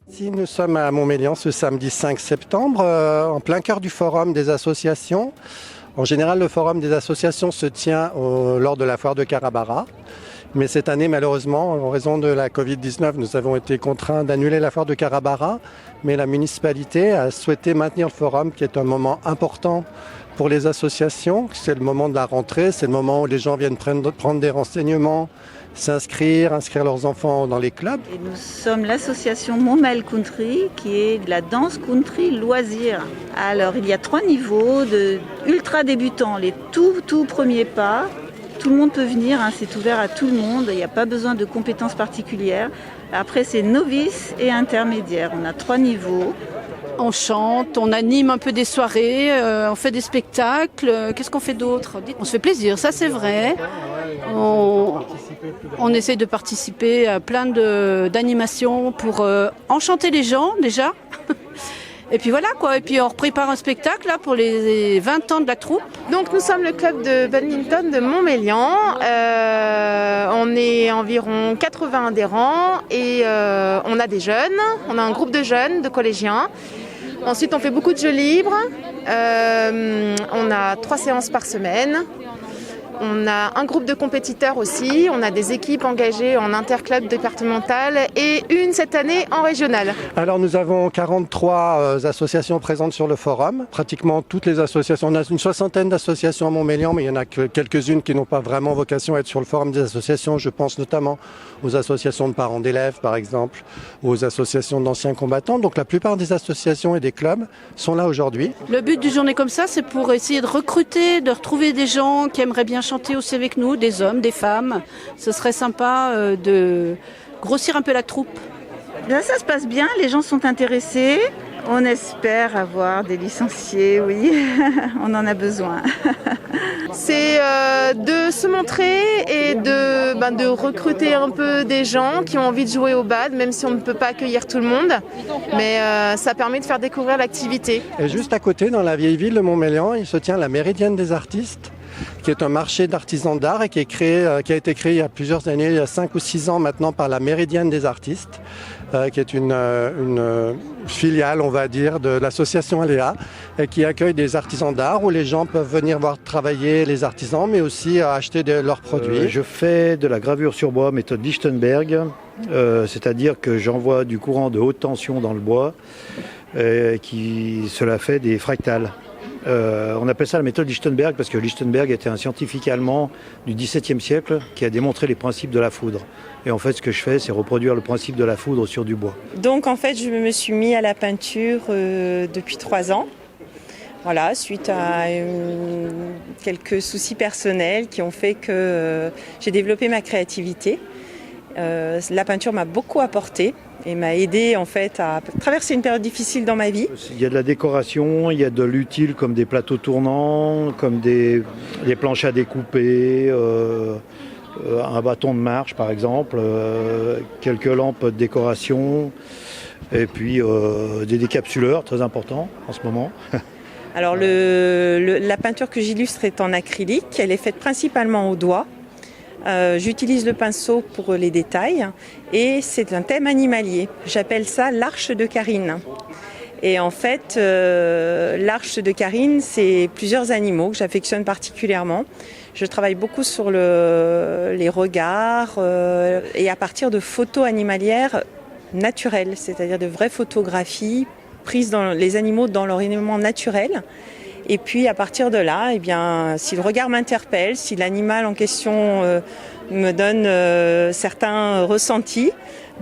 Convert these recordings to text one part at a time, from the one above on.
Ici, nous sommes à Montmélian ce samedi 5 septembre, en plein cœur du forum des associations. En général, le forum des associations se tient lors de la foire de Carabara. Mais cette année, malheureusement, en raison de la Covid-19, nous avons été contraints d'annuler la foire de Carabara. Mais la municipalité a souhaité maintenir le forum, qui est un moment important pour les associations. C'est le moment de la rentrée, c'est le moment où les gens viennent prendre des renseignements, inscrire leurs enfants dans les clubs. Et nous sommes l'association Montmel Country, qui est de la danse country loisir. Alors, il y a 3 niveaux de ultra débutants, les tout premiers pas. Tout le monde peut venir, c'est ouvert à tout le monde, il n'y a pas besoin de compétences particulières. Après, c'est novice et intermédiaire. On a 3 niveaux. On chante, on anime un peu des soirées, on fait des spectacles. Qu'est-ce qu'on fait d'autre ? On se fait plaisir, ça c'est vrai. On essaie de participer à plein d'animations pour enchanter les gens déjà. Et puis voilà quoi, et puis on prépare un spectacle là pour les 20 ans de la troupe. Donc nous sommes le club de badminton de Montmélian. On est environ 80 adhérents et on a des jeunes, on a un groupe de jeunes, de collégiens. Ensuite on fait beaucoup de jeux libres, on a 3 séances par semaine. On a un groupe de compétiteurs aussi, on a des équipes engagées en interclub départemental et une cette année en régional. Alors nous avons 43 associations présentes sur le forum, pratiquement toutes les associations. On a une 60aine d'associations à Montmélian, mais il y en a que quelques-unes qui n'ont pas vraiment vocation à être sur le forum des associations. Je pense notamment aux associations de parents d'élèves par exemple, aux associations d'anciens combattants. Donc la plupart des associations et des clubs sont là aujourd'hui. Le but d'une journée comme ça, c'est pour essayer de recruter, de retrouver des gens qui aimeraient bien chanter aussi avec nous, des hommes, des femmes. Ce serait sympa de grossir un peu la troupe. Là, ça se passe bien, les gens sont intéressés. On espère avoir des licenciés, oui, on en a besoin. C'est de se montrer et de recruter un peu des gens qui ont envie de jouer au bad, même si on ne peut pas accueillir tout le monde. Mais ça permet de faire découvrir l'activité. Et juste à côté, dans la vieille ville de Montmélian, il se tient la Méridienne des artistes, qui est un marché d'artisans d'art et qui a été créé il y a plusieurs années, il y a 5 ou 6 ans maintenant, par la Méridienne des artistes, qui est une filiale, on va dire, de l'association Aléa, et qui accueille des artisans d'art où les gens peuvent venir voir travailler les artisans, mais aussi acheter leurs produits. Je fais de la gravure sur bois, méthode Lichtenberg, c'est-à-dire que j'envoie du courant de haute tension dans le bois, cela fait des fractales. On appelle ça la méthode Lichtenberg parce que Lichtenberg était un scientifique allemand du XVIIe siècle qui a démontré les principes de la foudre. Et en fait, ce que je fais, c'est reproduire le principe de la foudre sur du bois. Donc en fait, je me suis mis à la peinture depuis 3 ans. Voilà, suite à quelques soucis personnels qui ont fait que j'ai développé ma créativité. La peinture m'a beaucoup apporté et m'a aidé en fait à traverser une période difficile dans ma vie. Il y a de la décoration, il y a de l'utile comme des plateaux tournants, comme des planches à découper, un bâton de marche par exemple, quelques lampes de décoration et puis des décapsuleurs, très important en ce moment. Alors la peinture que j'illustre est en acrylique, elle est faite principalement au doigt. J'utilise le pinceau pour les détails et c'est un thème animalier. J'appelle ça l'arche de Carine. Et en fait, l'arche de Carine, c'est plusieurs animaux que j'affectionne particulièrement. Je travaille beaucoup sur les regards et à partir de photos animalières naturelles, c'est-à-dire de vraies photographies prises dans les animaux dans leur élément naturel. Et puis à partir de là, eh bien, si le regard m'interpelle, si l'animal en question me donne certains ressentis,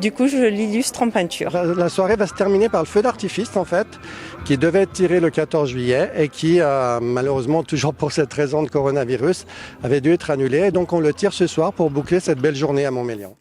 du coup je l'illustre en peinture. La soirée va se terminer par le feu d'artifice en fait, qui devait être tiré le 14 juillet et qui malheureusement, toujours pour cette raison de coronavirus, avait dû être annulé. Et donc on le tire ce soir pour boucler cette belle journée à Montmélian.